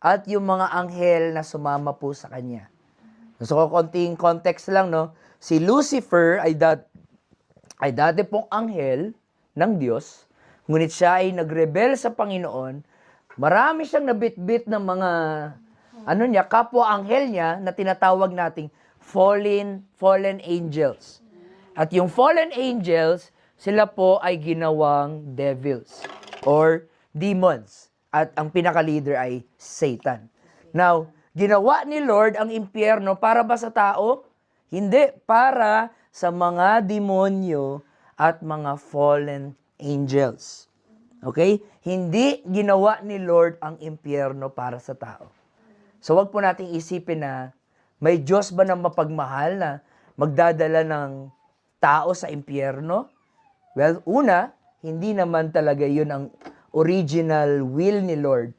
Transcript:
at yung mga anghel na sumama po sa kanya. So, konting context lang, no? Si Lucifer ay dati pong anghel ng Diyos, ngunit siya ay nagrebel sa Panginoon. Marami siyang nabitbit ng mga kapwa-anghel niya na tinatawag nating fallen angels. At yung fallen angels, sila po ay ginawang devils or demons. At ang pinaka-leader ay Satan. Now, ginawa ni Lord ang impyerno para ba sa tao? Hindi, para sa mga demonyo at mga fallen angels. Okay? Hindi ginawa ni Lord ang impyerno para sa tao. So wag po nating isipin na may Diyos ba na mapagmahal na magdadala ng tao sa impyerno? Well, una, hindi naman talaga yun ang original will ni Lord